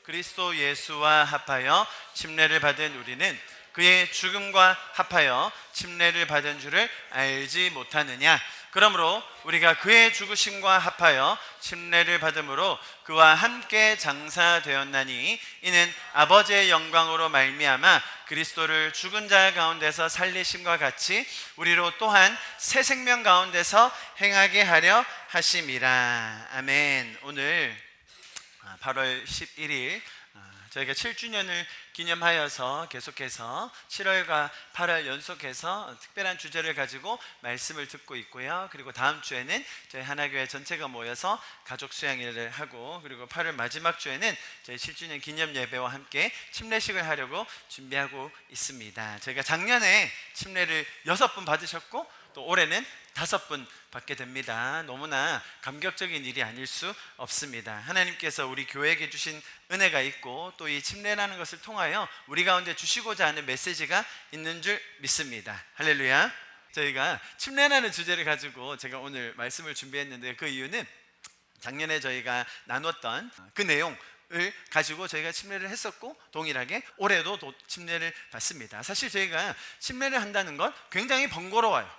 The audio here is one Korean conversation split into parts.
그리스도 예수와 합하여 침례를 받은 우리는 그의 죽음과 합하여 침례를 받은 줄을 알지 못하느냐? 그러므로 우리가 그의 죽으심과 합하여 침례를 받음으로 그와 함께 장사되었나니 이는 아버지의 영광으로 말미암아 그리스도를 죽은 자 가운데서 살리심과 같이 우리로 또한 새 생명 가운데서 행하게 하려 하심이라. 아멘. 오늘 8월 11일 저희가 7주년을 기념하여서 계속해서 7월과 8월 연속해서 특별한 주제를 가지고 말씀을 듣고 있고요. 그리고 다음 주에는 저희 하나교회 전체가 모여서 가족 수양일을 하고, 그리고 8월 마지막 주에는 저희 7주년 기념 예배와 함께 침례식을 하려고 준비하고 있습니다. 저희가 작년에 침례를 6분 받으셨고 또 올해는 5분 받게 됩니다. 너무나 감격적인 일이 아닐 수 없습니다. 하나님께서 우리 교회에게 주신 은혜가 있고 또 이 침례라는 것을 통하여 우리 가운데 주시고자 하는 메시지가 있는 줄 믿습니다. 할렐루야. 저희가 침례라는 주제를 가지고 제가 오늘 말씀을 준비했는데, 그 이유는 작년에 저희가 나눴던 그 내용을 가지고 저희가 침례를 했었고 동일하게 올해도 침례를 받습니다. 사실 저희가 침례를 한다는 건 굉장히 번거로워요.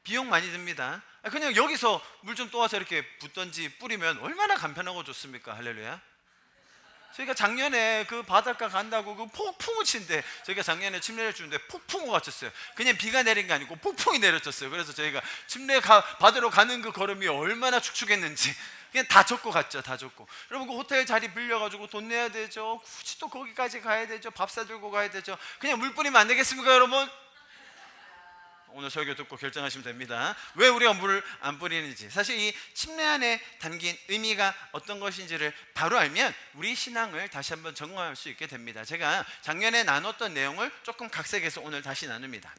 비용 많이 듭니다. 그냥 여기서 물 좀 떠와서 이렇게 붓던지 뿌리면 얼마나 간편하고 좋습니까? 할렐루야. 저희가 작년에 그 바닷가 간다고 그 폭풍우 친데, 저희가 작년에 침례를 주는데 폭풍우가 쳤어요. 그냥 비가 내린 게 아니고 폭풍이 내려쳤어요. 그래서 저희가 침례 받으러 가는 그 걸음이 얼마나 축축했는지 그냥 다 젖고 갔죠. 다 젖고. 여러분, 그 호텔 자리 빌려가지고 돈 내야 되죠. 굳이 또 거기까지 가야 되죠. 밥 사들고 가야 되죠. 그냥 물 뿌리면 안 되겠습니까, 여러분? 오늘 설교 듣고 결정하시면 됩니다. 왜 우리가 물을 안 뿌리는지. 사실 이 침례 안에 담긴 의미가 어떤 것인지를 바로 알면 우리 신앙을 다시 한번 점검할 수 있게 됩니다. 제가 작년에 나눴던 내용을 조금 각색해서 오늘 다시 나눕니다.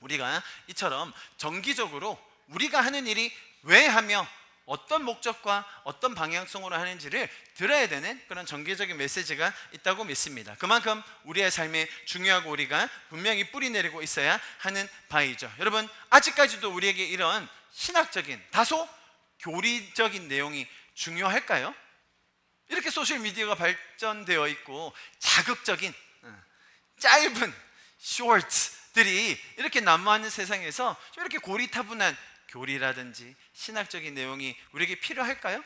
우리가 이처럼 정기적으로 우리가 하는 일이 왜 하며 어떤 목적과 어떤 방향성으로 하는지를 들어야 되는 그런 정기적인 메시지가 있다고 믿습니다. 그만큼 우리의 삶에 중요하고 우리가 분명히 뿌리 내리고 있어야 하는 바이죠. 여러분, 아직까지도 우리에게 이런 신학적인 다소 교리적인 내용이 중요할까요? 이렇게 소셜미디어가 발전되어 있고 자극적인 짧은 쇼트들이 이렇게 난무하는 세상에서 이렇게 고리타분한 교리라든지 신학적인 내용이 우리에게 필요할까요?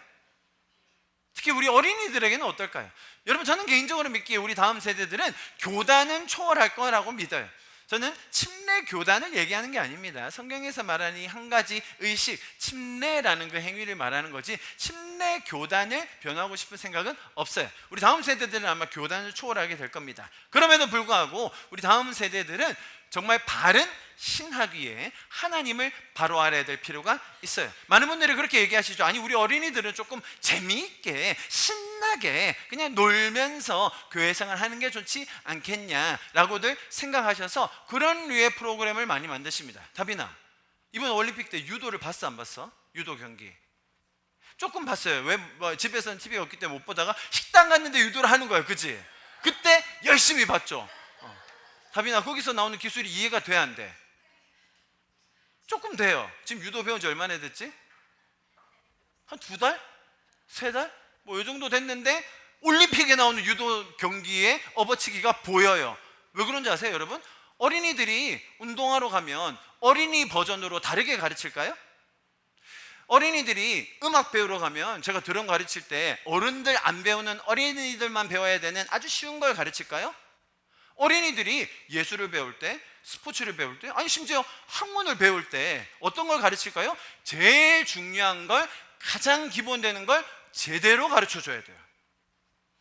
특히 우리 어린이들에게는 어떨까요? 여러분, 저는 개인적으로 믿기에 우리 다음 세대들은 교단은 초월할 거라고 믿어요. 저는 침례 교단을 얘기하는 게 아닙니다. 성경에서 말하는 이 한 가지 의식, 침례라는 그 행위를 말하는 거지 침례 교단을 변화하고 싶은 생각은 없어요. 우리 다음 세대들은 아마 교단을 초월하게 될 겁니다. 그럼에도 불구하고 우리 다음 세대들은 정말 바른 신학 위에 하나님을 바로 알아야 될 필요가 있어요. 많은 분들이 그렇게 얘기하시죠. 아니, 우리 어린이들은 조금 재미있게 신나게 그냥 놀면서 교회 생활 하는 게 좋지 않겠냐라고들 생각하셔서 그런 류의 프로그램을 많이 만드십니다. 다빈아, 이번 올림픽 때 유도를 봤어 안 봤어? 유도 경기 조금 봤어요. 왜? 집에서는 TV가 없기 때문에 못 보다가 식당 갔는데 유도를 하는 거예요. 그치? 그때 열심히 봤죠. 다빈아, 거기서 나오는 기술이 이해가 돼 안 돼? 조금 돼요. 지금 유도 배운 지 얼마나 됐지? 한 2달? 3달? 뭐 이 정도 됐는데 올림픽에 나오는 유도 경기의 업어치기가 보여요. 왜 그런지 아세요, 여러분? 어린이들이 운동하러 가면 어린이 버전으로 다르게 가르칠까요? 어린이들이 음악 배우러 가면 제가 드럼 가르칠 때 어른들 안 배우는 어린이들만 배워야 되는 아주 쉬운 걸 가르칠까요? 어린이들이 예술을 배울 때, 스포츠를 배울 때, 아니 심지어 학문을 배울 때 어떤 걸 가르칠까요? 제일 중요한 걸, 가장 기본되는 걸 제대로 가르쳐줘야 돼요.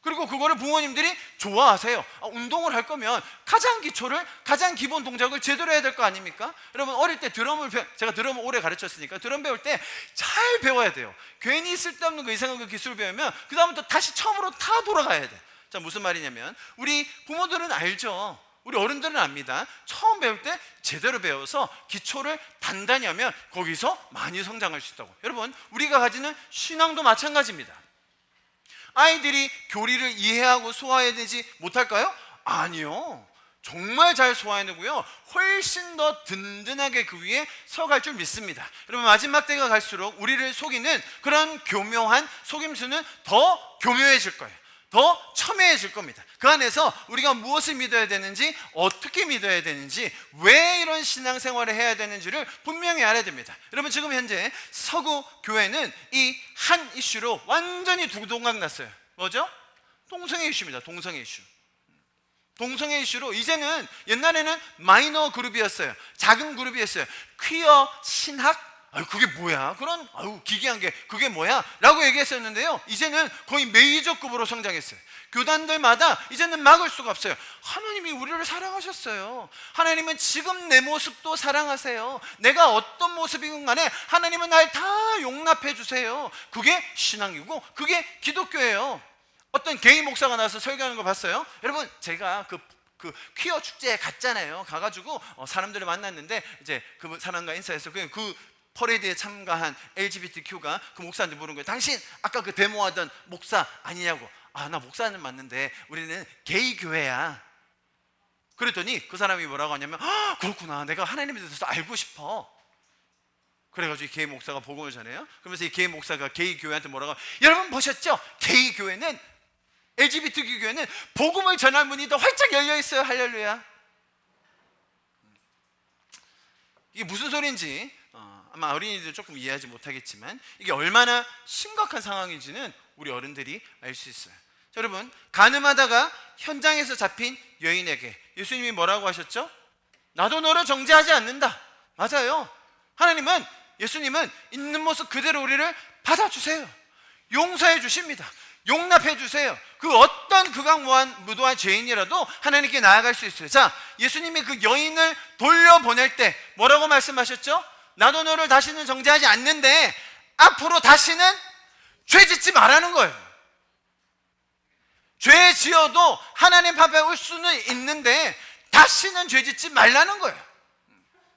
그리고 그거를 부모님들이 좋아하세요. 운동을 할 거면 가장 기초를, 가장 기본 동작을 제대로 해야 될 거 아닙니까? 여러분, 어릴 때 제가 드럼을 오래 가르쳤으니까 드럼 배울 때 잘 배워야 돼요. 괜히 쓸데없는 그 이상한 그 기술을 배우면 그 다음부터 다시 처음으로 다 돌아가야 돼. 자, 무슨 말이냐면 우리 부모들은 알죠. 우리 어른들은 압니다. 처음 배울 때 제대로 배워서 기초를 단단히 하면 거기서 많이 성장할 수 있다고. 여러분, 우리가 가지는 신앙도 마찬가지입니다. 아이들이 교리를 이해하고 소화해내지 못할까요? 아니요. 정말 잘 소화해내고요, 훨씬 더 든든하게 그 위에 서갈 줄 믿습니다. 여러분, 마지막 때가 갈수록 우리를 속이는 그런 교묘한 속임수는 더 교묘해질 거예요. 더 첨예해질 겁니다. 그 안에서 우리가 무엇을 믿어야 되는지, 어떻게 믿어야 되는지, 왜 이런 신앙생활을 해야 되는지를 분명히 알아야 됩니다. 여러분, 지금 현재 서구 교회는 이 한 이슈로 완전히 두동강 났어요. 뭐죠? 동성애 이슈입니다. 동성애 이슈. 동성애 이슈로 이제는, 옛날에는 마이너 그룹이었어요. 작은 그룹이었어요. 퀴어 신학? 그게 뭐야? 그런 기괴한 게 그게 뭐야? 라고 얘기했었는데요, 이제는 거의 메이저급으로 성장했어요. 교단들마다 이제는 막을 수가 없어요. 하나님이 우리를 사랑하셨어요. 하나님은 지금 내 모습도 사랑하세요. 내가 어떤 모습이건 간에 하나님은 날 다 용납해 주세요. 그게 신앙이고 그게 기독교예요. 어떤 게이 목사가 나와서 설교하는 거 봤어요? 여러분, 제가 그 퀴어 축제에 갔잖아요. 가가지고 사람들을 만났는데, 이제 그 사람과 인사해서 그 퍼레이드에 참가한 LGBTQ가 그 목사한테 물은 거예요. 당신 아까 그 데모하던 목사 아니냐고. 나 목사는 맞는데 우리는 게이 교회야. 그랬더니 그 사람이 뭐라고 하냐면, 그렇구나, 내가 하나님에 대해서 알고 싶어. 그래가지고 이 게이 목사가 복음을 전해요. 그러면서 이 게이 목사가 게이 교회한테 뭐라고, 여러분 보셨죠? 게이 교회는, LGBTQ 교회는 복음을 전할 문이 더 활짝 열려 있어요. 할렐루야. 이게 무슨 소리인지 아마 어린이들 조금 이해하지 못하겠지만, 이게 얼마나 심각한 상황인지는 우리 어른들이 알 수 있어요. 자, 여러분, 간음하다가 현장에서 잡힌 여인에게 예수님이 뭐라고 하셨죠? 나도 너를 정죄하지 않는다. 맞아요. 하나님은, 예수님은 있는 모습 그대로 우리를 받아주세요. 용서해 주십니다. 용납해 주세요. 그 어떤 극악무도한 죄인이라도 하나님께 나아갈 수 있어요. 자, 예수님이 그 여인을 돌려보낼 때 뭐라고 말씀하셨죠? 나도 너를 다시는 정죄하지 않는데 앞으로 다시는 죄 짓지 말라는 거예요. 죄 지어도 하나님 앞에 올 수는 있는데 다시는 죄 짓지 말라는 거예요.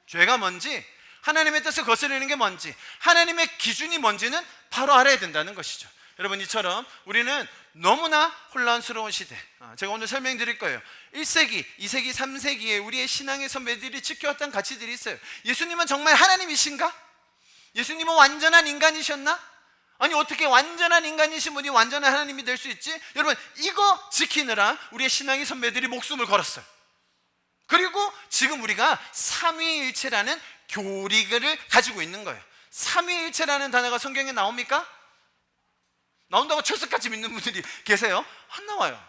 죄가 뭔지, 하나님의 뜻을 거스르는 게 뭔지, 하나님의 기준이 뭔지는 바로 알아야 된다는 것이죠. 여러분, 이처럼 우리는 너무나 혼란스러운 시대, 제가 오늘 설명드릴 거예요. 1세기, 2세기, 3세기에 우리의 신앙의 선배들이 지켜왔던 가치들이 있어요. 예수님은 정말 하나님이신가? 예수님은 완전한 인간이셨나? 아니, 어떻게 완전한 인간이신 분이 완전한 하나님이 될 수 있지? 여러분, 이거 지키느라 우리의 신앙의 선배들이 목숨을 걸었어요. 그리고 지금 우리가 삼위일체라는 교리를 가지고 있는 거예요. 삼위일체라는 단어가 성경에 나옵니까? 나온다고 철석같이 믿는 분들이 계세요? 안 나와요.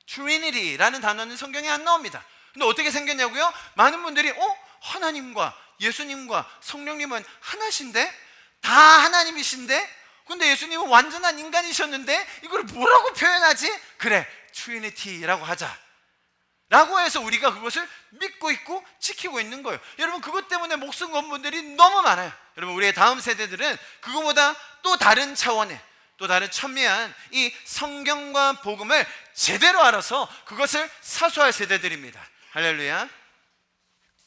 Trinity라는 단어는 성경에 안 나옵니다. 근데 어떻게 생겼냐고요? 많은 분들이 하나님과 예수님과 성령님은 하나신데? 다 하나님이신데? 근데 예수님은 완전한 인간이셨는데 이걸 뭐라고 표현하지? 그래, Trinity라고 하자 라고 해서 우리가 그것을 믿고 있고 지키고 있는 거예요. 여러분, 그것 때문에 목숨 건 분들이 너무 많아요. 여러분, 우리의 다음 세대들은 그거보다 또 다른 차원의, 또 다른 첨예한 이 성경과 복음을 제대로 알아서 그것을 사수할 세대들입니다. 할렐루야.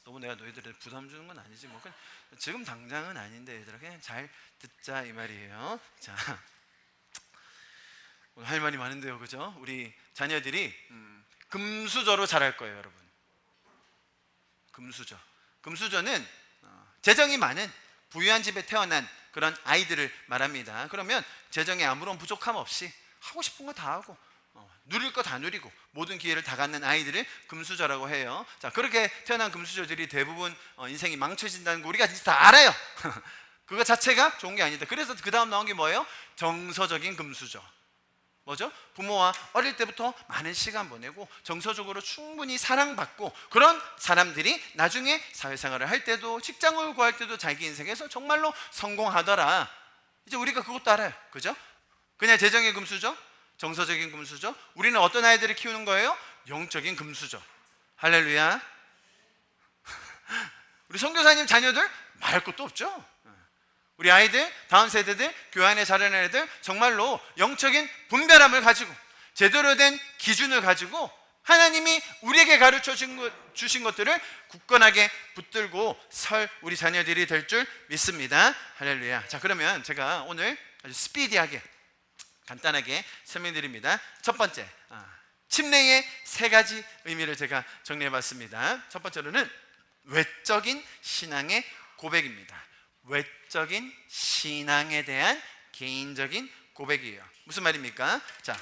너무 내가 너희들을 부담 주는 건 아니지 뭐. 지금 당장은 아닌데 얘들아, 그냥 잘 듣자 이 말이에요. 자, 오늘 할 말이 많은데요, 그죠? 우리 자녀들이 금수저로 자랄 거예요, 여러분. 금수저. 금수저는 재정이 많은 부유한 집에 태어난 그런 아이들을 말합니다. 그러면 재정에 아무런 부족함 없이 하고 싶은 거 다 하고 누릴 거 다 누리고 모든 기회를 다 갖는 아이들을 금수저라고 해요. 자, 그렇게 태어난 금수저들이 대부분 인생이 망쳐진다는 거 우리가 진짜 다 알아요. 그거 자체가 좋은 게 아니다. 그래서 그 다음 나온 게 뭐예요? 정서적인 금수저. 뭐죠? 부모와 어릴 때부터 많은 시간 보내고 정서적으로 충분히 사랑받고 그런 사람들이 나중에 사회생활을 할 때도 직장을 구할 때도 자기 인생에서 정말로 성공하더라. 이제 우리가 그것도 알아요. 그죠? 그냥 재정의 금수저, 정서적인 금수저. 우리는 어떤 아이들을 키우는 거예요? 영적인 금수저. 할렐루야. 우리 선교사님 자녀들 말할 것도 없죠. 우리 아이들, 다음 세대들, 교회 안에 자라는 애들 정말로 영적인 분별함을 가지고 제대로 된 기준을 가지고 하나님이 우리에게 가르쳐 주신 것들을 굳건하게 붙들고 설 우리 자녀들이 될 줄 믿습니다. 할렐루야. 자, 그러면 제가 오늘 아주 스피디하게 간단하게 설명드립니다. 첫 번째, 침례의 세 가지 의미를 제가 정리해봤습니다. 첫 번째로는 외적인 신앙의 고백입니다. 외적인 신앙에 대한 개인적인 고백이에요. 무슨 말입니까? 자,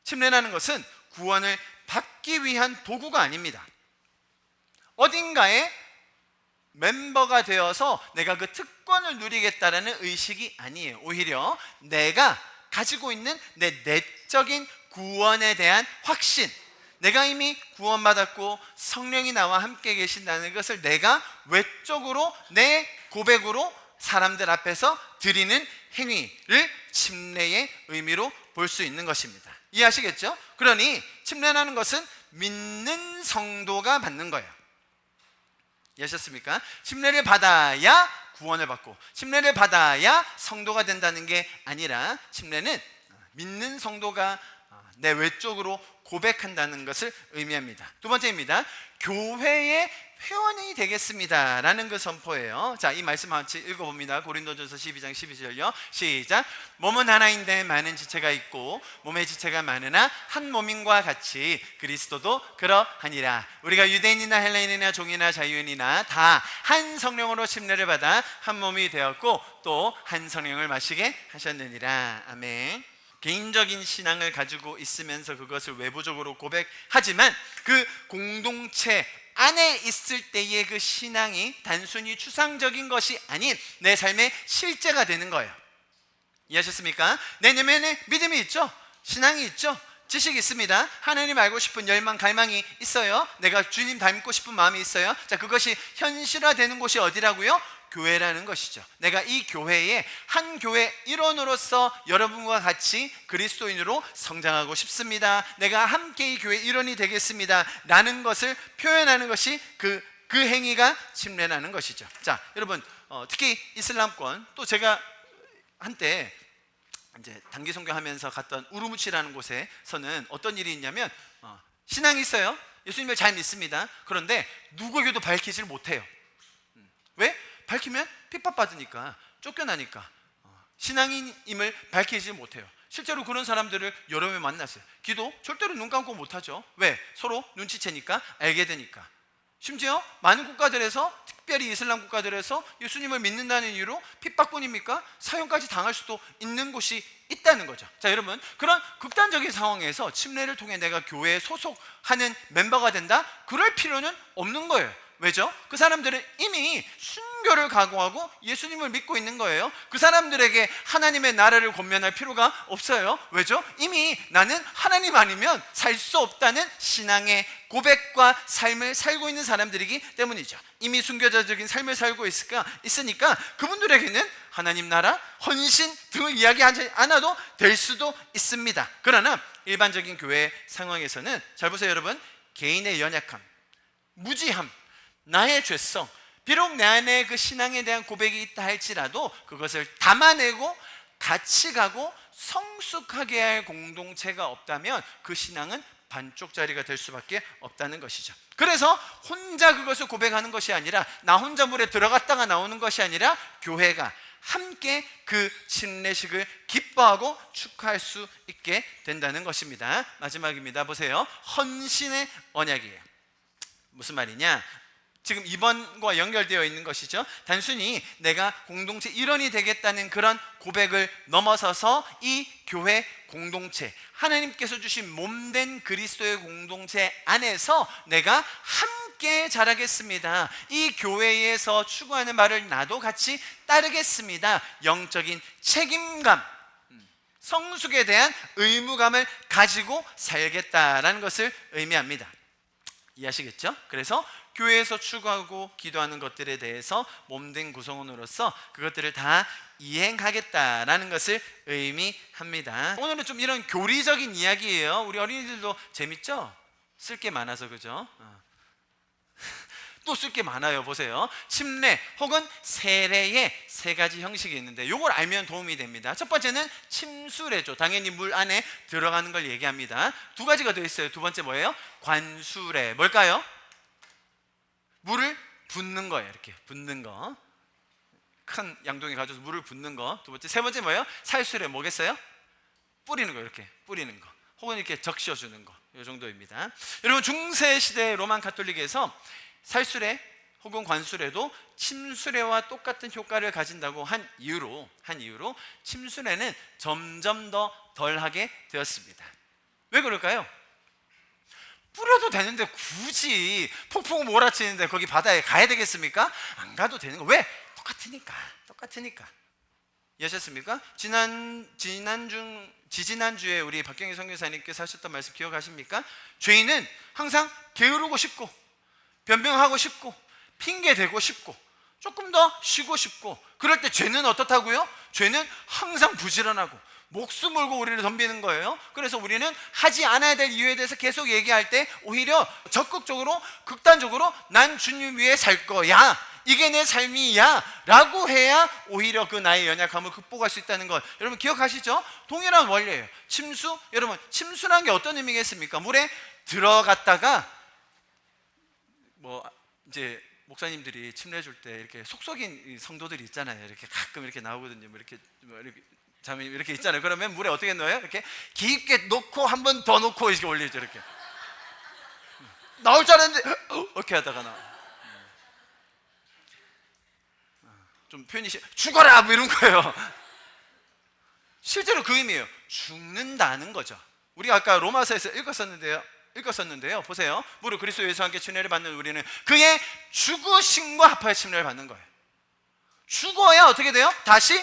침례라는 것은 구원을 받기 위한 도구가 아닙니다. 어딘가에 멤버가 되어서 내가 그 특권을 누리겠다라는 의식이 아니에요. 오히려 내가 가지고 있는 내 내적인 구원에 대한 확신, 내가 이미 구원받았고 성령이 나와 함께 계신다는 것을 내가 외적으로 내 고백으로 사람들 앞에서 드리는 행위를 침례의 의미로 볼 수 있는 것입니다. 이해하시겠죠? 그러니 침례라는 것은 믿는 성도가 받는 거예요. 이해하셨습니까? 침례를 받아야 구원을 받고 침례를 받아야 성도가 된다는 게 아니라 침례는 믿는 성도가 내 외적으로 고백한다는 것을 의미합니다. 두 번째입니다. 교회의 회원이 되겠습니다 라는 그 선포예요. 자, 이 말씀 같이 읽어봅니다. 고린도전서 12장 12절요 시작. 몸은 하나인데 많은 지체가 있고 몸의 지체가 많으나 한 몸인과 같이 그리스도도 그러하니라. 우리가 유대인이나 헬라인이나 종이나 자유인이나 다 한 성령으로 침례를 받아 한 몸이 되었고 또 한 성령을 마시게 하셨느니라. 아멘. 개인적인 신앙을 가지고 있으면서 그것을 외부적으로 고백하지만 그 공동체 안에 있을 때의 그 신앙이 단순히 추상적인 것이 아닌 내 삶의 실제가 되는 거예요. 이해하셨습니까? 내 내면에 믿음이 있죠? 신앙이 있죠? 지식이 있습니다. 하나님 알고 싶은 열망, 갈망이 있어요. 내가 주님 닮고 싶은 마음이 있어요. 자, 그것이 현실화되는 곳이 어디라고요? 교회라는 것이죠. 내가 이 교회의 한 교회 일원으로서 여러분과 같이 그리스도인으로 성장하고 싶습니다. 내가 함께 이 교회 일원이 되겠습니다 라는 것을 표현하는 것이 그 행위가 침례라는 것이죠. 자, 여러분, 특히 이슬람권, 또 제가 한때 이제 단기 선교하면서 갔던 우르무치라는 곳에서는 어떤 일이 있냐면 신앙이 있어요. 예수님을 잘 믿습니다. 그런데 누구에게도 밝히질 못해요. 왜? 밝히면 핍박받으니까, 쫓겨나니까 신앙인임을 밝히지 못해요. 실제로 그런 사람들을 여러 명 만났어요. 기도 절대로 눈 감고 못하죠. 왜? 서로 눈치채니까, 알게 되니까. 심지어 많은 국가들에서, 특별히 이슬람 국가들에서 예수님을 믿는다는 이유로 핍박뿐입니까? 사형까지 당할 수도 있는 곳이 있다는 거죠. 자, 여러분, 그런 극단적인 상황에서 침례를 통해 내가 교회에 소속하는 멤버가 된다? 그럴 필요는 없는 거예요. 왜죠? 그 사람들은 이미 순교를 각오하고 예수님을 믿고 있는 거예요. 그 사람들에게 하나님의 나라를 권면할 필요가 없어요. 왜죠? 이미 나는 하나님 아니면 살 수 없다는 신앙의 고백과 삶을 살고 있는 사람들이기 때문이죠. 이미 순교자적인 삶을 살고 있으니까 그분들에게는 하나님 나라, 헌신 등을 이야기하지 않아도 될 수도 있습니다. 그러나 일반적인 교회 상황에서는 잘 보세요, 여러분. 개인의 연약함, 무지함, 나의 죄성, 비록 내 안에 그 신앙에 대한 고백이 있다 할지라도 그것을 담아내고 같이 가고 성숙하게 할 공동체가 없다면 그 신앙은 반쪽짜리가 될 수밖에 없다는 것이죠. 그래서 혼자 그것을 고백하는 것이 아니라, 나 혼자 물에 들어갔다가 나오는 것이 아니라 교회가 함께 그 침례식을 기뻐하고 축하할 수 있게 된다는 것입니다. 마지막입니다. 보세요. 헌신의 언약이에요. 무슨 말이냐? 지금 이번과 연결되어 있는 것이죠. 단순히 내가 공동체 일원이 되겠다는 그런 고백을 넘어서서 이 교회 공동체, 하나님께서 주신 몸된 그리스도의 공동체 안에서 내가 함께 자라겠습니다. 이 교회에서 추구하는 말을 나도 같이 따르겠습니다. 영적인 책임감, 성숙에 대한 의무감을 가지고 살겠다라는 것을 의미합니다. 이해하시겠죠? 그래서 교회에서 추구하고 기도하는 것들에 대해서 몸된 구성원으로서 그것들을 다 이행하겠다라는 것을 의미합니다. 오늘은 좀 이런 교리적인 이야기예요. 우리 어린이들도 재밌죠? 쓸 게 많아서, 그죠? 또 쓸 게 많아요. 보세요. 침례 혹은 세례의 세 가지 형식이 있는데 이걸 알면 도움이 됩니다. 첫 번째는 침수례죠. 당연히 물 안에 들어가는 걸 얘기합니다. 두 가지가 더 있어요. 두 번째 뭐예요? 관수례. 뭘까요? 물을 붓는 거예요. 이렇게 붓는 거. 큰 양동이 가져서 물을 붓는 거. 두 번째, 세 번째 뭐예요? 살수례. 뭐겠어요? 뿌리는 거. 이렇게 뿌리는 거. 혹은 이렇게 적셔주는 거. 이 정도입니다. 여러분, 중세 시대 로만 가톨릭에서 살수례 혹은 관수례도 침수례와 똑같은 효과를 가진다고 한 이유로 침수례는 점점 더 덜하게 되었습니다. 왜 그럴까요? 뿌려도 되는데 굳이 폭풍 몰아치는데 거기 바다에 가야 되겠습니까? 안 가도 되는 거. 왜? 똑같으니까. 이해하셨습니까? 지지난주에 우리 박경희 선교사님께서 하셨던 말씀 기억하십니까? 죄인은 항상 게으르고 싶고 변명하고 싶고 핑계대고 싶고 조금 더 쉬고 싶고, 그럴 때 죄는 어떻다고요? 죄는 항상 부지런하고 목숨 걸고 우리를 덤비는 거예요. 그래서 우리는 하지 않아야 될 이유에 대해서 계속 얘기할 때 오히려 적극적으로 극단적으로 난 주님 위해 살 거야, 이게 내 삶이야 라고 해야 오히려 그 나의 연약함을 극복할 수 있다는 것, 여러분 기억하시죠? 동일한 원리예요. 침수, 여러분 침수란 게 어떤 의미겠습니까? 물에 들어갔다가 이제 목사님들이 침례 줄 때 이렇게 속속인 성도들이 있잖아요. 이렇게 가끔 이렇게 나오거든요. 이렇게 잠이 이렇게 있잖아요. 그러면 물에 어떻게 넣어요? 이렇게 깊게 넣고 한 번 더 넣고 이렇게 올리죠. 이렇게 나올 줄 알았는데 이렇게 하다가 좀 표현이 죽어라 뭐 이런 거예요. 실제로 그 의미예요. 죽는다는 거죠. 우리가 아까 로마서에서 읽었었는데요. 보세요. 무릇 그리스도 예수와 함께 침례를 받는 우리는 그의 죽으심과 합하여 침례를 받는 거예요. 죽어야 어떻게 돼요? 다시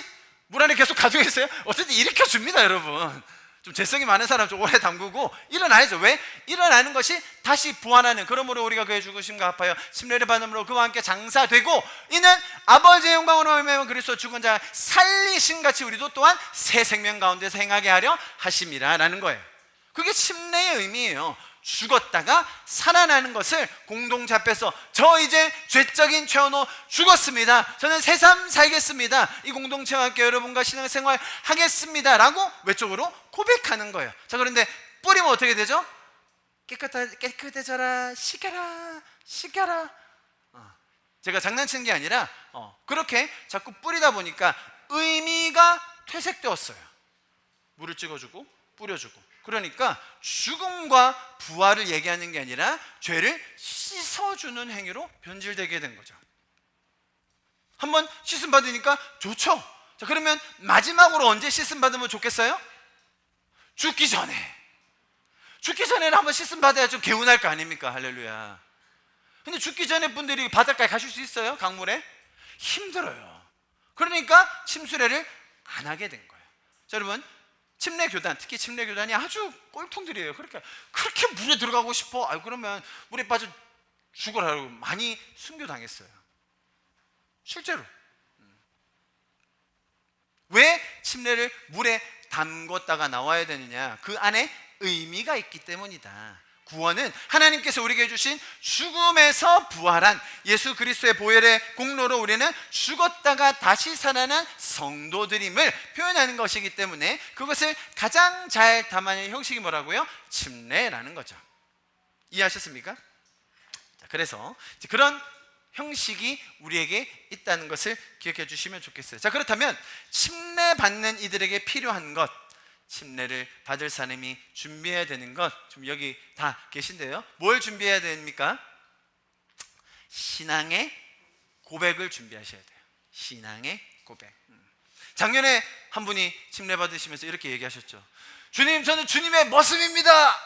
물 안에 계속 가지고 있어요. 어쨌든 일으켜줍니다, 여러분. 좀 재성이 많은 사람 좀 오래 담그고 일어나야죠. 왜? 일어나는 것이 다시 부활하는, 그러므로 우리가 그의 죽으심과 합하여 침례를 받음으로 그와 함께 장사되고 이는 아버지의 영광으로 말미암아 그리스도 죽은 자 살리신 같이 우리도 또한 새 생명 가운데서 행하게 하려 하심이라 라는 거예요. 그게 침례의 의미예요. 죽었다가 살아나는 것을 공동체 앞에서 저 이제 죄적인 죄원으로 죽었습니다, 저는 새 삶 살겠습니다, 이 공동체와 함께 여러분과 신앙생활 하겠습니다 라고 외적으로 고백하는 거예요. 자, 그런데 뿌리면 어떻게 되죠? 깨끗해져라, 씻겨라. 제가 장난치는 게 아니라 그렇게 자꾸 뿌리다 보니까 의미가 퇴색되었어요. 물을 찍어주고 뿌려주고. 그러니까 죽음과 부활을 얘기하는 게 아니라 죄를 씻어주는 행위로 변질되게 된 거죠. 한번 씻음 받으니까 좋죠. 자, 그러면 마지막으로 언제 씻음 받으면 좋겠어요? 죽기 전에는 한번 씻음 받아야 좀 개운할 거 아닙니까? 할렐루야. 근데 죽기 전에 분들이 바닷가에 가실 수 있어요? 강물에? 힘들어요. 그러니까 침수례를 안 하게 된 거예요. 자, 여러분 침례교단, 특히 침례교단이 아주 꼴통들이에요. 그렇게 물에 들어가고 싶어? 그러면 물에 빠져 죽으라고 많이 순교당했어요. 실제로. 왜 침례를 물에 담궜다가 나와야 되느냐? 그 안에 의미가 있기 때문이다. 구원은 하나님께서 우리에게 주신 죽음에서 부활한 예수 그리스도의 보혈의 공로로 우리는 죽었다가 다시 살아난 성도들임을 표현하는 것이기 때문에 그것을 가장 잘 담아낸 형식이 뭐라고요? 침례라는 거죠. 이해하셨습니까? 자, 그래서 그런 형식이 우리에게 있다는 것을 기억해 주시면 좋겠어요. 자, 그렇다면 침례 받는 이들에게 필요한 것, 침례를 받을 사람이 준비해야 되는 것, 좀 여기 다 계신데요. 뭘 준비해야 됩니까? 신앙의 고백을 준비하셔야 돼요. 신앙의 고백. 작년에 한 분이 침례 받으시면서 이렇게 얘기하셨죠. 주님, 저는 주님의 머슴입니다.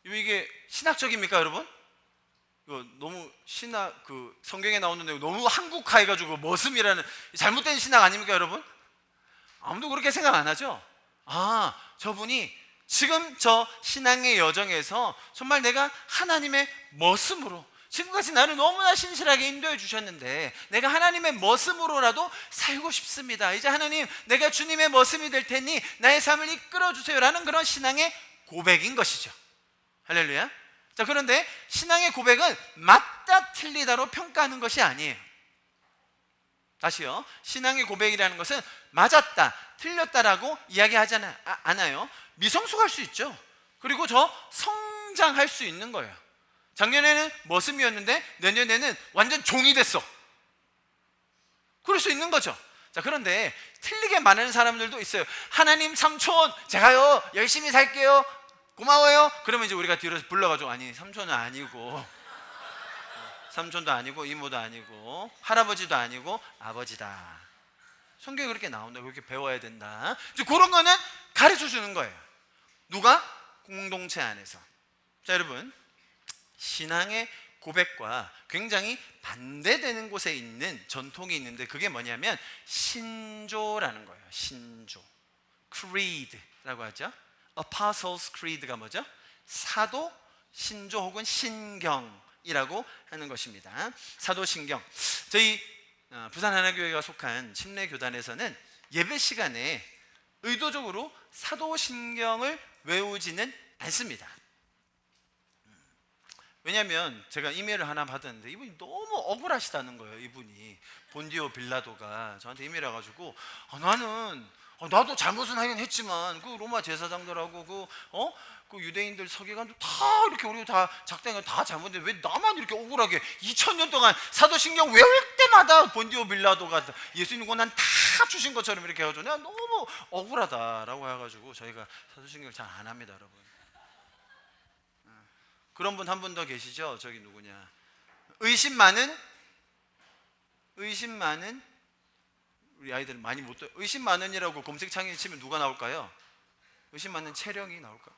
이게 신학적입니까, 여러분? 이거 너무 성경에 나오는 내용 너무 한국화해가지고 머슴이라는 잘못된 신학 아닙니까, 여러분? 아무도 그렇게 생각 안 하죠? 저분이 지금 저 신앙의 여정에서 정말 내가 하나님의 머슴으로 지금까지 나를 너무나 신실하게 인도해 주셨는데 내가 하나님의 머슴으로라도 살고 싶습니다. 이제 하나님, 내가 주님의 머슴이 될 테니 나의 삶을 이끌어 주세요 라는 그런 신앙의 고백인 것이죠. 할렐루야. 자, 그런데 신앙의 고백은 맞다 틀리다로 평가하는 것이 아니에요. 다시요. 신앙의 고백이라는 것은 맞았다, 틀렸다라고 이야기하지 않아요. 미성숙할 수 있죠. 그리고 성장할 수 있는 거예요. 작년에는 머슴이었는데 내년에는 완전 종이 됐어. 그럴 수 있는 거죠. 자, 그런데 틀리게 말하는 사람들도 있어요. 하나님 삼촌, 제가요 열심히 살게요, 고마워요. 그러면 이제 우리가 뒤로 불러가지고, 아니 삼촌은 아니고, 삼촌도 아니고 이모도 아니고 할아버지도 아니고 아버지다. 성경에 그렇게 나온다. 그렇게 배워야 된다. 이제 그런 거는 가르쳐 주는 거예요. 누가? 공동체 안에서. 자, 여러분, 신앙의 고백과 굉장히 반대되는 곳에 있는 전통이 있는데 그게 뭐냐면 신조라는 거예요. 신조. Creed라고 하죠. Apostles' Creed가 뭐죠? 사도 신조 혹은 신경이라고 하는 것입니다. 사도 신경. 저희 부산 하나교회가 속한 침례교단에서는 예배 시간에 의도적으로 사도 신경을 외우지는 않습니다. 왜냐하면 제가 이메일을 하나 받았는데 이분이 너무 억울하시다는 거예요. 이분이 본디오 빌라도가 저한테 이메일 와가지고 나도 잘못은 하긴 했지만 그 로마 제사장들하고 그 유대인들 서기관들 다 이렇게 우리 다 작당이 다 잘못했는데 왜 나만 이렇게 억울하게 2000년 동안 사도신경 외울 때마다 본디오 빌라도가 예수님 권한 다 주신 것처럼 이렇게 해가지고 내가 너무 억울하다라고 해가지고 저희가 사도신경을 잘 안 합니다, 여러분. 그런 분 한 분 더 계시죠? 저기 누구냐? 의심 많은 우리 아이들 많이 못 들어요. 의심 많은이라고 검색창에 치면 누가 나올까요? 의심 많은 채령이 나올까?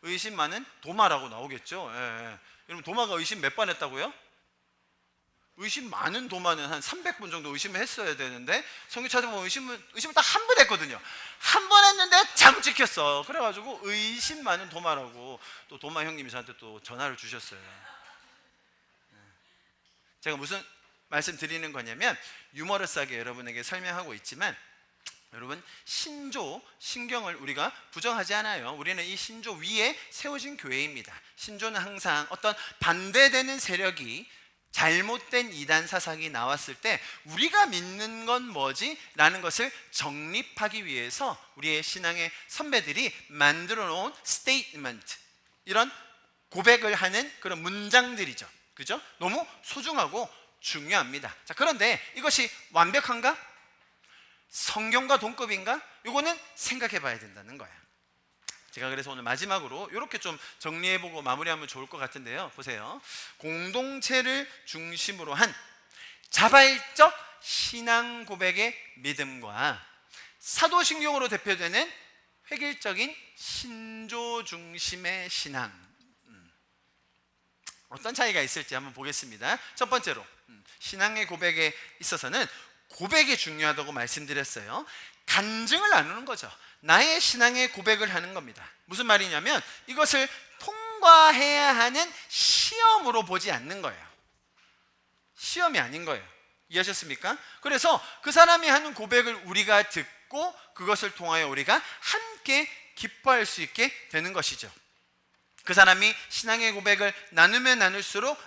의심 많은 도마라고 나오겠죠. 예. 여러분 도마가 의심 몇 번 했다고요? 의심 많은 도마는 한 300번 정도 의심을 했어야 되는데 성경 찾아보면 의심을 딱 한 번 했거든요. 한 번 했는데 잘못 찍혔어. 그래가지고 의심 많은 도마라고 또 도마 형님이 저한테 또 전화를 주셨어요. 제가 무슨 말씀 드리는 거냐면 유머러스하게 여러분에게 설명하고 있지만 여러분 신조, 신경을 우리가 부정하지 않아요. 우리는 이 신조 위에 세워진 교회입니다. 신조는 항상 어떤 반대되는 세력이 잘못된 이단 사상이 나왔을 때 우리가 믿는 건 뭐지? 라는 것을 정립하기 위해서 우리의 신앙의 선배들이 만들어 놓은 스테이트먼트, 이런 고백을 하는 그런 문장들이죠. 그죠? 너무 소중하고 중요합니다. 자, 그런데 이것이 완벽한가? 성경과 동급인가? 이거는 생각해 봐야 된다는 거예요. 제가 그래서 오늘 마지막으로 이렇게 좀 정리해보고 마무리하면 좋을 것 같은데요. 보세요. 공동체를 중심으로 한 자발적 신앙 고백의 믿음과 사도신경으로 대표되는 획일적인 신조 중심의 신앙, 어떤 차이가 있을지 한번 보겠습니다. 첫 번째로 신앙의 고백에 있어서는 고백이 중요하다고 말씀드렸어요. 간증을 나누는 거죠. 나의 신앙의 고백을 하는 겁니다. 무슨 말이냐면 이것을 통과해야 하는 시험으로 보지 않는 거예요. 시험이 아닌 거예요. 이해하셨습니까? 그래서 그 사람이 하는 고백을 우리가 듣고 그것을 통하여 우리가 함께 기뻐할 수 있게 되는 것이죠. 그 사람이 신앙의 고백을 나누면 나눌수록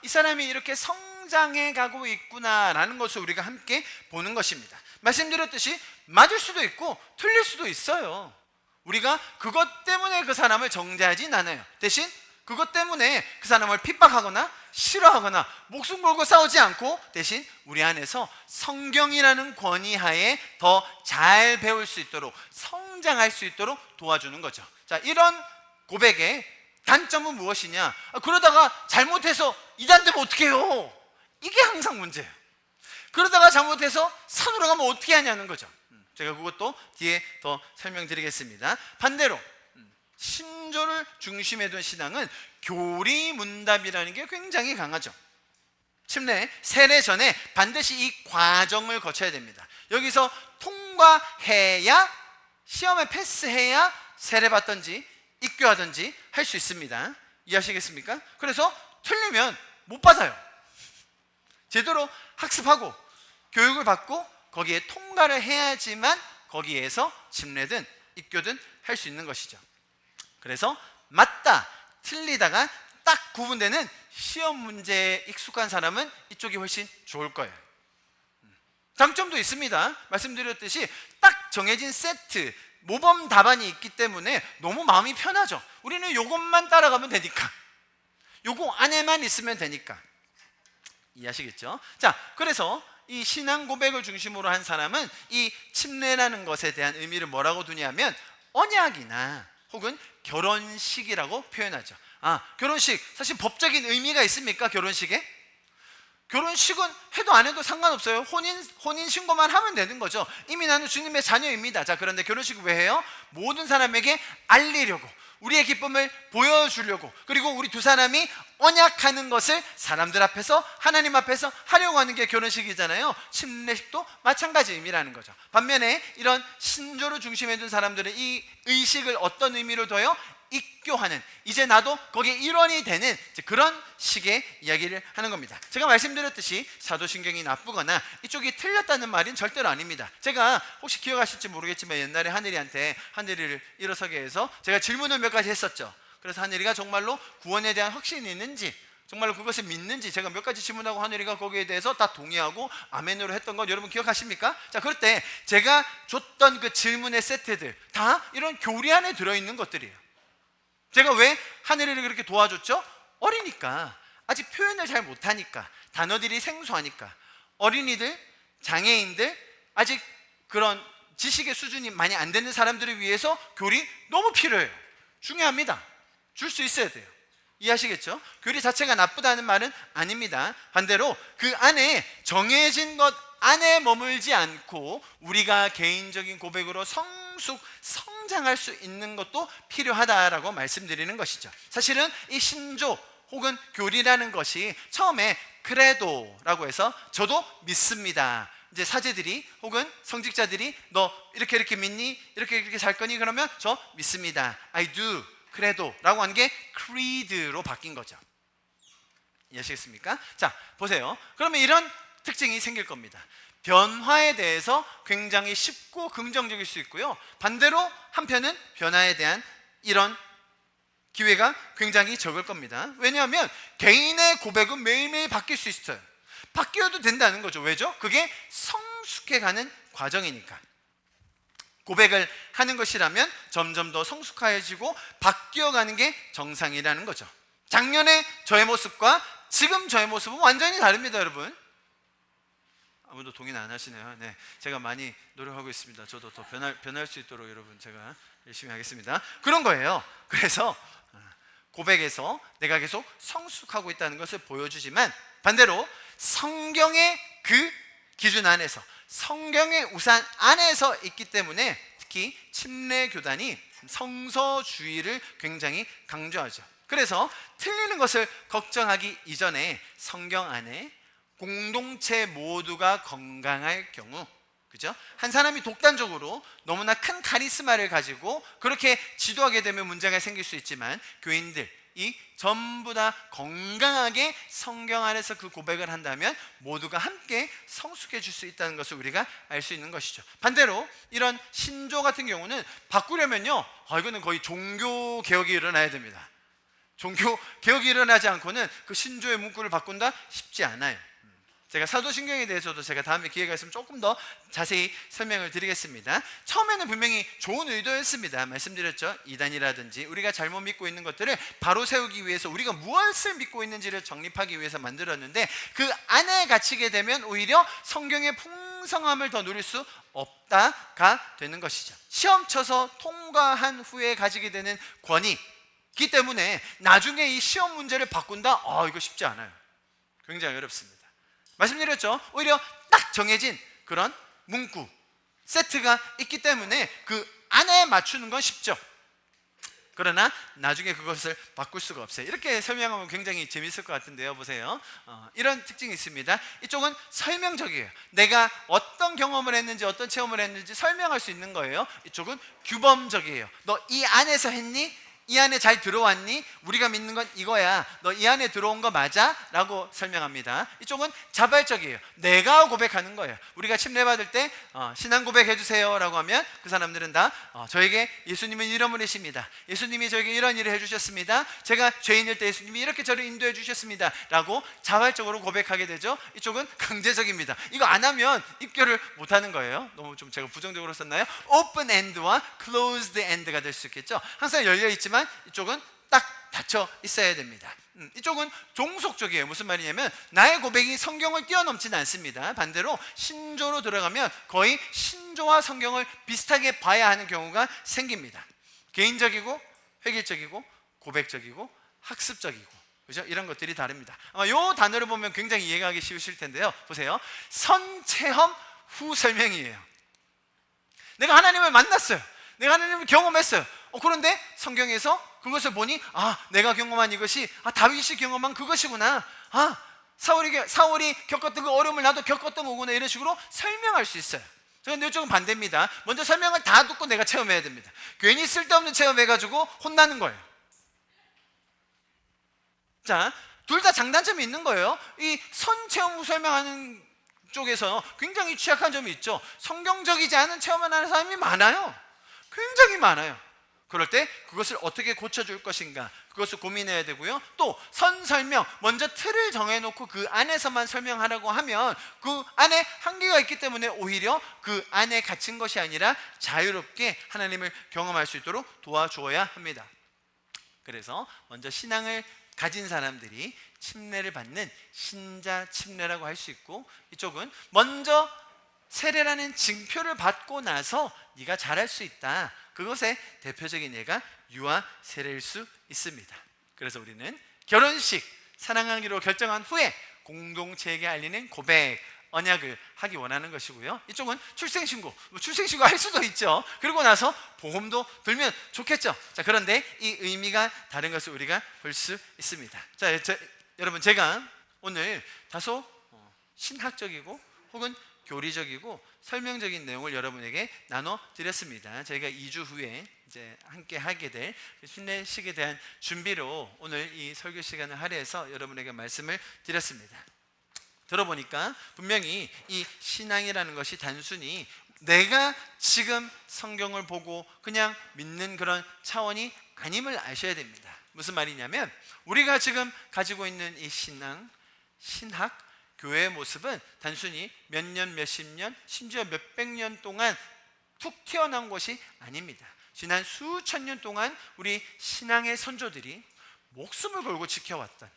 이 사람이 이렇게 성장해 가고 있구나라는 것을 우리가 함께 보는 것입니다. 말씀드렸듯이 맞을 수도 있고 틀릴 수도 있어요. 우리가 그것 때문에 그 사람을 정죄하진 않아요. 대신 그것 때문에 그 사람을 핍박하거나 싫어하거나 목숨 걸고 싸우지 않고 대신 우리 안에서 성경이라는 권위하에 더 잘 배울 수 있도록 성장할 수 있도록 도와주는 거죠. 자, 이런 고백의 단점은 무엇이냐? 그러다가 잘못해서 이단되면 어떻게 해요? 이게 항상 문제예요. 그러다가 잘못해서 산으로 가면 어떻게 하냐는 거죠. 제가 그것도 뒤에 더 설명드리겠습니다. 반대로 신조를 중심에 둔 신앙은 교리문답이라는 게 굉장히 강하죠. 침례, 세례 전에 반드시 이 과정을 거쳐야 됩니다. 여기서 통과해야, 시험에 패스해야 세례 받든지 입교하든지 할 수 있습니다. 이해하시겠습니까? 그래서 틀리면 못 받아요. 제대로 학습하고 교육을 받고 거기에 통과를 해야지만 거기에서 침례든 입교든 할 수 있는 것이죠. 그래서 맞다, 틀리다가 딱 구분되는 시험 문제에 익숙한 사람은 이쪽이 훨씬 좋을 거예요. 장점도 있습니다. 말씀드렸듯이 딱 정해진 세트, 모범 답안이 있기 때문에 너무 마음이 편하죠. 우리는 이것만 따라가면 되니까, 요거 안에만 있으면 되니까. 이해하시겠죠? 자, 그래서 이 신앙 고백을 중심으로 한 사람은 이 침례라는 것에 대한 의미를 뭐라고 두냐면 언약이나 혹은 결혼식이라고 표현하죠. 결혼식, 사실 법적인 의미가 있습니까? 결혼식에 결혼식은 해도 안 해도 상관없어요. 혼인 신고만 하면 되는 거죠. 이미 나는 주님의 자녀입니다. 자, 그런데 결혼식 왜 해요? 모든 사람에게 알리려고, 우리의 기쁨을 보여주려고, 그리고 우리 두 사람이 언약하는 것을 사람들 앞에서, 하나님 앞에서 하려고 하는 게 결혼식이잖아요. 침례식도 마찬가지 의미라는 거죠. 반면에 이런 신조를 중심에 둔 사람들은 이 의식을 어떤 의미로 둬요? 입교하는, 이제 나도 거기에 일원이 되는 그런 식의 이야기를 하는 겁니다. 제가 말씀드렸듯이 사도신경이 나쁘거나 이쪽이 틀렸다는 말은 절대로 아닙니다. 제가 혹시 기억하실지 모르겠지만 옛날에 하늘이를 일어서게 해서 제가 질문을 몇 가지 했었죠. 그래서 하늘이가 정말로 구원에 대한 확신이 있는지, 정말로 그것을 믿는지 제가 몇 가지 질문하고 하늘이가 거기에 대해서 다 동의하고 아멘으로 했던 건 여러분 기억하십니까? 자, 그럴 때 제가 줬던 그 질문의 세트들 다 이런 교리 안에 들어있는 것들이에요. 제가 왜 하늘이를 그렇게 도와줬죠? 어리니까, 아직 표현을 잘 못하니까, 단어들이 생소하니까. 어린이들, 장애인들, 아직 그런 지식의 수준이 많이 안 되는 사람들을 위해서 교리 너무 필요해요. 중요합니다. 줄 수 있어야 돼요. 이해하시겠죠? 교리 자체가 나쁘다는 말은 아닙니다. 반대로 그 안에 정해진 것 안에 머물지 않고 우리가 개인적인 고백으로 성장할 수 있는 것도 필요하다라고 말씀드리는 것이죠. 사실은 이 신조 혹은 교리라는 것이 처음에 크레도라고 해서 저도 믿습니다, 이제 사제들이 혹은 성직자들이 너 이렇게 믿니? 이렇게 살 거니? 그러면 저 믿습니다, I do, 크레도라고 하는 게 creed로 바뀐 거죠. 이해하시겠습니까? 자, 보세요. 그러면 이런 특징이 생길 겁니다. 변화에 대해서 굉장히 쉽고 긍정적일 수 있고요, 반대로 한편은 변화에 대한 이런 기회가 굉장히 적을 겁니다. 왜냐하면 개인의 고백은 매일매일 바뀔 수 있어요. 바뀌어도 된다는 거죠. 왜죠? 그게 성숙해가는 과정이니까. 고백을 하는 것이라면 점점 더 성숙해지고 바뀌어가는 게 정상이라는 거죠. 작년에 저의 모습과 지금 저의 모습은 완전히 다릅니다, 여러분. 아무도 동의는 안 하시네요. 네, 제가 많이 노력하고 있습니다. 저도 더 변할 수 있도록 여러분 제가 열심히 하겠습니다. 그런 거예요. 그래서 고백에서 내가 계속 성숙하고 있다는 것을 보여주지만, 반대로 성경의 그 기준 안에서, 성경의 우산 안에서 있기 때문에 특히 침례교단이 성서주의를 굉장히 강조하죠. 그래서 틀리는 것을 걱정하기 이전에 성경 안에 공동체 모두가 건강할 경우, 그죠? 한 사람이 독단적으로 너무나 큰 카리스마를 가지고 그렇게 지도하게 되면 문제가 생길 수 있지만, 교인들이 전부 다 건강하게 성경 안에서 그 고백을 한다면 모두가 함께 성숙해질 수 있다는 것을 우리가 알 수 있는 것이죠. 반대로 이런 신조 같은 경우는 바꾸려면요, 이거는 거의 종교 개혁이 일어나야 됩니다. 종교 개혁이 일어나지 않고는 그 신조의 문구를 바꾼다? 쉽지 않아요. 제가 사도신경에 대해서도 제가 다음에 기회가 있으면 조금 더 자세히 설명을 드리겠습니다. 처음에는 분명히 좋은 의도였습니다. 말씀드렸죠. 이단이라든지 우리가 잘못 믿고 있는 것들을 바로 세우기 위해서, 우리가 무엇을 믿고 있는지를 정립하기 위해서 만들었는데, 그 안에 갇히게 되면 오히려 성경의 풍성함을 더 누릴 수 없다가 되는 것이죠. 시험 쳐서 통과한 후에 가지게 되는 권위이기 때문에 나중에 이 시험 문제를 바꾼다? 이거 쉽지 않아요. 굉장히 어렵습니다. 말씀드렸죠. 오히려 딱 정해진 그런 문구 세트가 있기 때문에 그 안에 맞추는 건 쉽죠. 그러나 나중에 그것을 바꿀 수가 없어요. 이렇게 설명하면 굉장히 재밌을 것 같은데요. 보세요. 이런 특징이 있습니다. 이쪽은 설명적이에요. 내가 어떤 경험을 했는지, 어떤 체험을 했는지 설명할 수 있는 거예요. 이쪽은 규범적이에요. 너 이 안에서 했니? 이 안에 잘 들어왔니? 우리가 믿는 건 이거야. 너 이 안에 들어온 거 맞아? 라고 설명합니다. 이쪽은 자발적이에요. 내가 고백하는 거예요. 우리가 침례받을 때 신앙 고백해주세요 라고 하면 그 사람들은 다 저에게 예수님은 이런 분이십니다, 예수님이 저에게 이런 일을 해주셨습니다, 제가 죄인일 때 예수님이 이렇게 저를 인도해 주셨습니다 라고 자발적으로 고백하게 되죠. 이쪽은 강제적입니다. 이거 안 하면 입교를 못하는 거예요. 너무 좀 제가 부정적으로 썼나요? 오픈 엔드와 클로즈드 엔드가 될 수 있겠죠. 항상 열려있지만 이쪽은 딱 닫혀 있어야 됩니다. 이쪽은 종속적이에요. 무슨 말이냐면 나의 고백이 성경을 뛰어넘지는 않습니다. 반대로 신조로 들어가면 거의 신조와 성경을 비슷하게 봐야 하는 경우가 생깁니다. 개인적이고 획일적이고 고백적이고 학습적이고 그죠? 이런 것들이 다릅니다. 아마 요 단어를 보면 굉장히 이해하기 쉬우실 텐데요. 보세요. 선체험 후 설명이에요. 내가 하나님을 만났어요. 내가 하나님을 경험했어요. 그런데 성경에서 그것을 보니 내가 경험한 이것이 다윗이 경험한 그것이구나. 사울이 겪었던 그 어려움을 나도 겪었던 거구나. 이런 식으로 설명할 수 있어요. 그런데 이쪽은 반대입니다. 먼저 설명을 다 듣고 내가 체험해야 됩니다. 괜히 쓸데없는 체험해가지고 혼나는 거예요. 자, 둘 다 장단점이 있는 거예요. 이 선체험 후 설명하는 쪽에서 굉장히 취약한 점이 있죠. 성경적이지 않은 체험을 하는 사람이 많아요. 굉장히 많아요. 그럴 때 그것을 어떻게 고쳐줄 것인가, 그것을 고민해야 되고요. 또 선설명, 먼저 틀을 정해놓고 그 안에서만 설명하라고 하면 그 안에 한계가 있기 때문에 오히려 그 안에 갇힌 것이 아니라 자유롭게 하나님을 경험할 수 있도록 도와주어야 합니다. 그래서 먼저 신앙을 가진 사람들이 침례를 받는 신자 침례라고 할 수 있고, 이쪽은 먼저 세례라는 징표를 받고 나서 네가 잘할 수 있다. 그것의 대표적인 예가 유아 세례일 수 있습니다. 그래서 우리는 결혼식, 사랑하기로 결정한 후에 공동체에게 알리는 고백, 언약을 하기 원하는 것이고요. 이쪽은 출생신고, 출생신고 할 수도 있죠. 그리고 나서 보험도 들면 좋겠죠. 자, 그런데 이 의미가 다른 것을 우리가 볼 수 있습니다. 자, 여러분, 제가 오늘 다소 신학적이고 혹은 교리적이고 설명적인 내용을 여러분에게 나눠드렸습니다. 저희가 2주 후에 이제 함께 하게 될 신례식에 대한 준비로 오늘 이 설교 시간을 할애해서 여러분에게 말씀을 드렸습니다. 들어보니까 분명히 이 신앙이라는 것이 단순히 내가 지금 성경을 보고 그냥 믿는 그런 차원이 아님을 아셔야 됩니다. 무슨 말이냐면 우리가 지금 가지고 있는 이 신앙, 신학, 교회의 모습은 단순히 몇 년, 몇십 년, 심지어 몇백 년 동안 툭 튀어나온 것이 아닙니다. 지난 수천 년 동안 우리 신앙의 선조들이 목숨을 걸고 지켜왔던,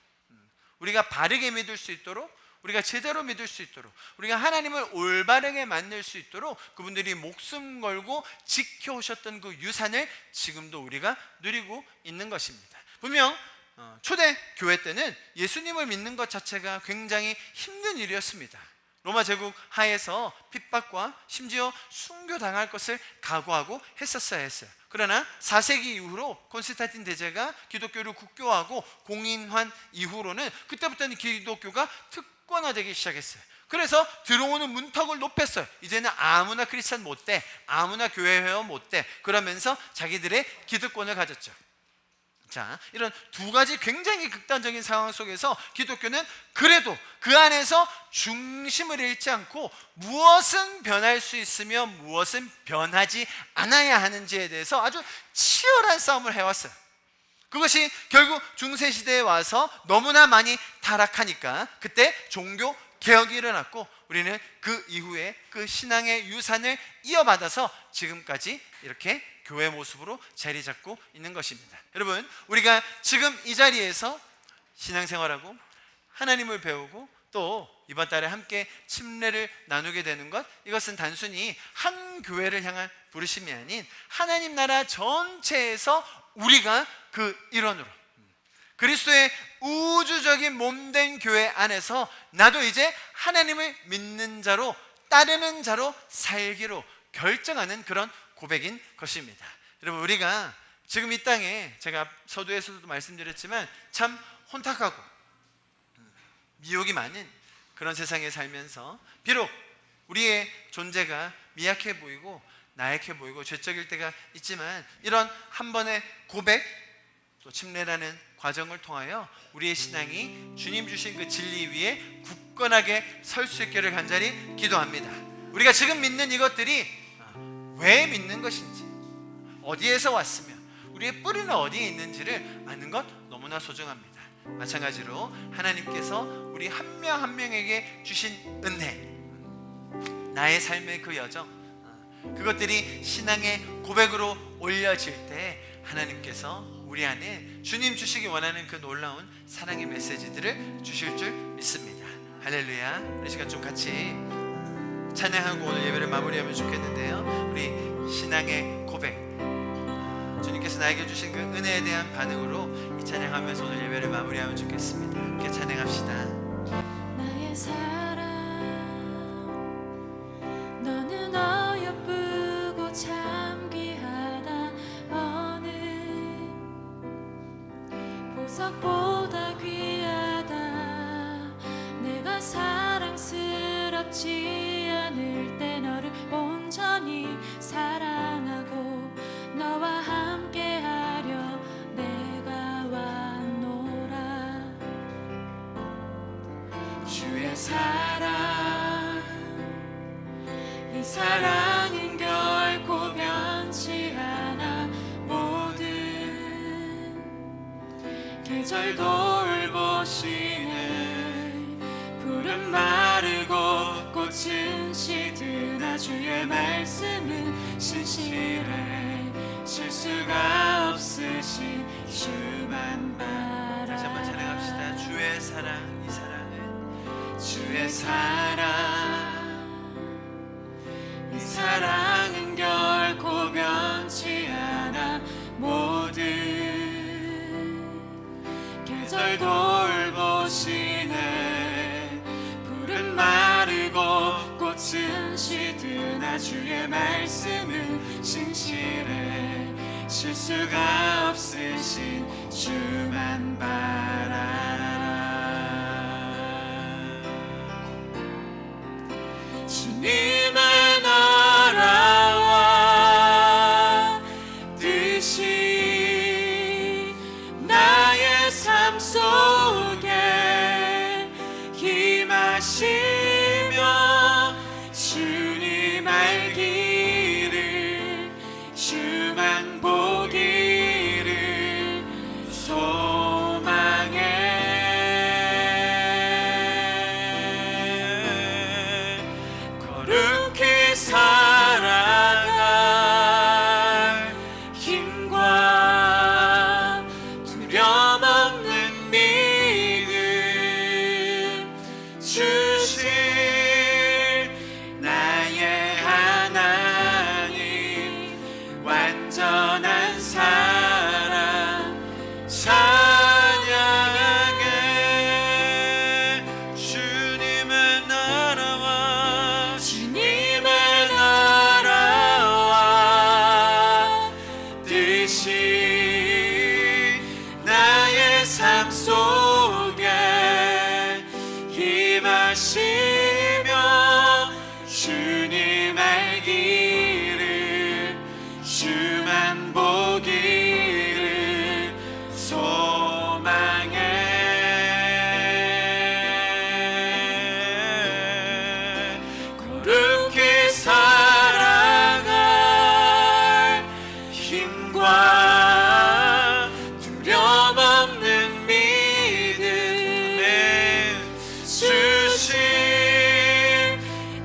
우리가 바르게 믿을 수 있도록, 우리가 제대로 믿을 수 있도록, 우리가 하나님을 올바르게 만날 수 있도록 그분들이 목숨 걸고 지켜오셨던 그 유산을 지금도 우리가 누리고 있는 것입니다. 분명 초대 교회 때는 예수님을 믿는 것 자체가 굉장히 힘든 일이었습니다. 로마 제국 하에서 핍박과 심지어 순교당할 것을 각오하고 했었어야 했어요. 그러나 4세기 이후로 콘스탄틴 대제가 기독교를 국교화하고 공인한 이후로는 그때부터는 기독교가 특권화되기 시작했어요. 그래서 들어오는 문턱을 높였어요. 이제는 아무나 크리스찬 못 돼, 아무나 교회 회원 못 돼, 그러면서 자기들의 기득권을 가졌죠. 자, 이런 두 가지 굉장히 극단적인 상황 속에서 기독교는 그래도 그 안에서 중심을 잃지 않고 무엇은 변할 수 있으며 무엇은 변하지 않아야 하는지에 대해서 아주 치열한 싸움을 해왔어요. 그것이 결국 중세시대에 와서 너무나 많이 타락하니까 그때 종교 개혁이 일어났고, 우리는 그 이후에 그 신앙의 유산을 이어받아서 지금까지 이렇게 교회 모습으로 자리 잡고 있는 것입니다. 여러분, 우리가 지금 이 자리에서 신앙생활하고 하나님을 배우고 또 이번 달에 함께 침례를 나누게 되는 것, 이것은 단순히 한 교회를 향한 부르심이 아닌 하나님 나라 전체에서 우리가 그 일원으로, 그리스도의 우주적인 몸된 교회 안에서 나도 이제 하나님을 믿는 자로, 따르는 자로 살기로 결정하는 그런 고백인 것입니다. 여러분, 우리가 지금 이 땅에, 제가 서두에서도 말씀드렸지만 참 혼탁하고 미혹이 많은 그런 세상에 살면서 비록 우리의 존재가 미약해 보이고 나약해 보이고 죄적일 때가 있지만, 이런 한 번의 고백, 또 침례라는 과정을 통하여 우리의 신앙이 주님 주신 그 진리 위에 굳건하게 설 수 있기를 간절히 기도합니다. 우리가 지금 믿는 이것들이 왜 믿는 것인지, 어디에서 왔으며 우리의 뿌리는 어디에 있는지를 아는 것 너무나 소중합니다. 마찬가지로 하나님께서 우리 한 명 한 명에게 주신 은혜, 나의 삶의 그 여정, 그것들이 신앙의 고백으로 올려질 때 하나님께서 우리 안에 주님 주시기 원하는 그 놀라운 사랑의 메시지들을 주실 줄 믿습니다. 할렐루야. 이 시간 좀 같이 찬양하고 오늘 예배를 마무리하면 좋겠는데요. 우리 신앙의 고백, 주님께서 그래서 나에게 주신 그 은혜에 대한 반응으로 이 찬양하면서 오늘 예배를 마무리하면 좋겠습니다. 함께 찬양합시다. 나의 사랑 너는 어여쁘고 참 귀하다. 어느 보석보다 귀하다. 내가 사랑스럽지 않을 때 너를 온전히 사랑하고 너와 함께하려 내가 왔노라. 주의 사랑 이 사랑은 결코 변치 않아. 모든 계절 돌보시네. 푸른 마르고 꽃은 시드나 주의 말씀은 신실해. 실수가 없으신 주만 바라. 다시 한번 찬양합시다. 주의 사랑 이 사랑은 주의 사랑 이 사랑은 결코 변치 않아. 모든 계절 돌보시네. 푸른 마르고 꽃은 시드나 주의 말씀은 신실해. 실수가 없으신 주만 바라라. 주님의 나라와 뜻이 나의 삶 속에 임하시며 주님 알기를 주만 보기를 소망해. 거룩히 살아갈 힘과 두려움 없는 믿음 주실 나의 하나님. 완전한 사랑 찬양하게. 주님의 나라와 주님의 나라와 뜻이 나의 삶 속에 임하시며 주님 알기를 주만 보기를 소망해. 거룩히 살아갈 힘과 두려움 없는 믿음 주신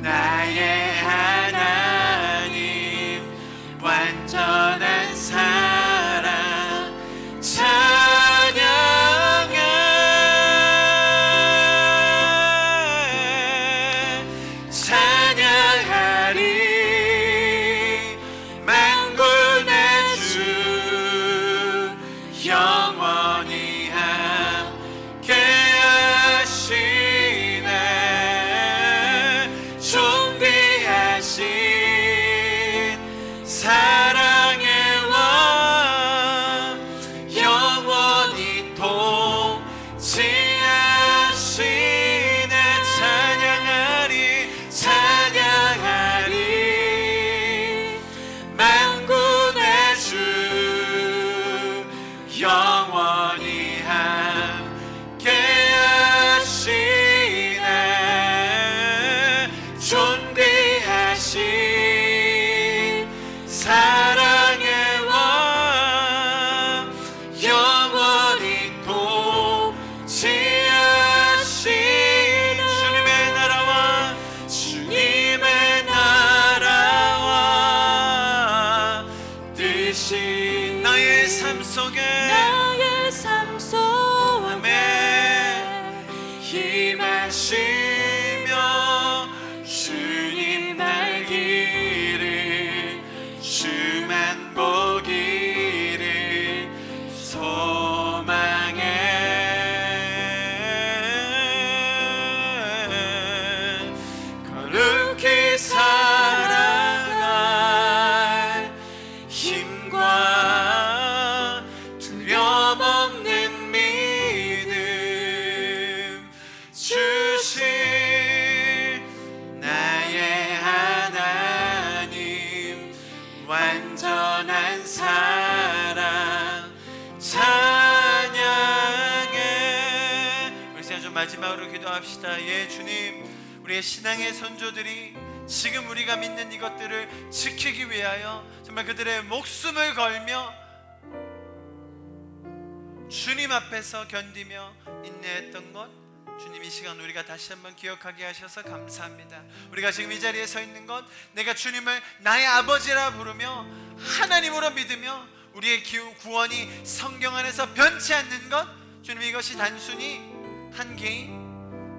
나의 하나님. 완전한 사랑 찬양해. 찬양하리 만군의 주 영원히 함께 하시네. 존귀하신 사랑의 왕 영원히 통치하시네. 찬양하리 찬양하리 만군의 주 영원히 함께 하시네. 존귀하신 사랑의 왕 영원히 통치하신 주님의 나라와 주님의 나라와 뜻이 나의 삶 속에 아멘 임하시며 주님 알기를 주만 보기를 큰 사랑 찬양해. 우리 시간 좀 마지막으로 기도합시다. 예, 주님, 우리의 신앙의 선조들이 지금 우리가 믿는 이것들을 지키기 위하여 정말 그들의 목숨을 걸며 주님 앞에서 견디며 인내했던 것, 주님 이 시간 우리가 다시 한번 기억하게 하셔서 감사합니다. 우리가 지금 이 자리에 서 있는 것, 내가 주님을 나의 아버지라 부르며 하나님으로 믿으며 우리의 구원이 성경 안에서 변치 않는 것, 주님 이것이 단순히 한 개인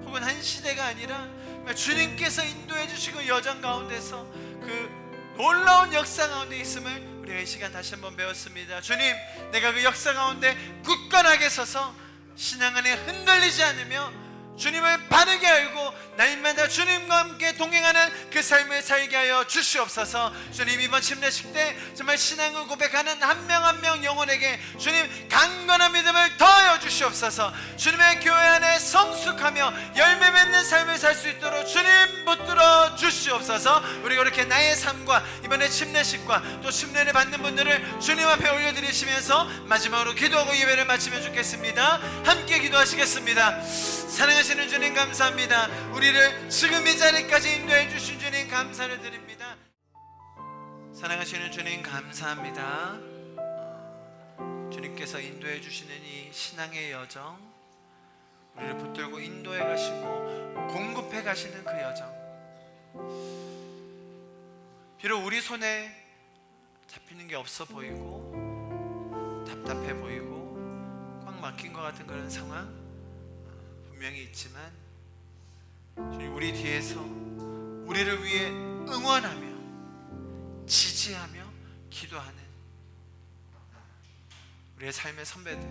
혹은 한 시대가 아니라 주님께서 인도해 주시고 여정 가운데서 그 놀라운 역사 가운데 있음을 우리가 이 시간 다시 한번 배웠습니다. 주님, 내가 그 역사 가운데 굳건하게 서서 신앙 안에 흔들리지 않으며 주님을 바르게 알고 날마다 주님과 함께 동행하는 그 삶을 살게 하여 주시옵소서. 주님, 이번 침례식 때 정말 신앙을 고백하는 한 명 한 명 영혼에게 주님 강건한 믿음을 더하여 주시옵소서. 주님의 교회 안에 성숙하며 열매 맺는 삶을 살 수 있도록 주님 붙들어 주시옵소서. 우리가 그렇게 나의 삶과 이번에 침례식과 또 침례를 받는 분들을 주님 앞에 올려드리시면서 마지막으로 기도하고 예배를 마치면 좋겠습니다. 함께 기도하시겠습니다. 사랑하시는 주님 감사합니다. 우리를 지금 이 자리까지 인도해 주신 주님 감사를 드립니다. 사랑하시는 주님 감사합니다. 주님께서 인도해 주시는 이 신앙의 여정, 우리를 붙들고 인도해 가시고 공급해 가시는 그 여정, 비록 우리 손에 잡히는 게 없어 보이고 답답해 보이고 꽉 막힌 것 같은 그런 상황 분명히 있지만, 주님 우리 뒤에서 우리를 위해 응원하며 지지하며 기도하는 우리의 삶의 선배들,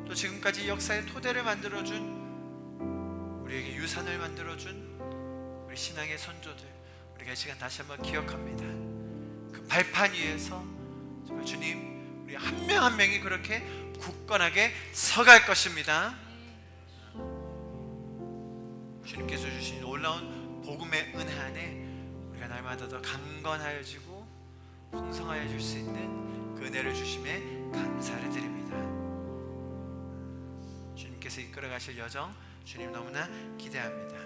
또 지금까지 역사의 토대를 만들어준 우리에게 유산을 만들어준 우리 신앙의 선조들, 우리가 이 시간 다시 한번 기억합니다. 그 발판 위에서 정말 주님 우리 한 명 한 명이 그렇게 굳건하게 서갈 것입니다. 주님께서 주신 놀라운 복음의 은혜 안에 우리가 날마다 더 강건하여지고 풍성하여질 수 있는 그 은혜를 주심에 감사를 드립니다. 주님께서 이끌어 가실 여정 주님 너무나 기대합니다.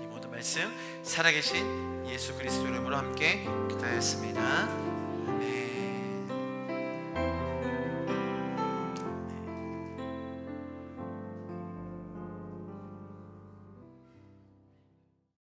이 모든 말씀 살아계신 예수 그리스도 이름으로 함께 기도하였습니다.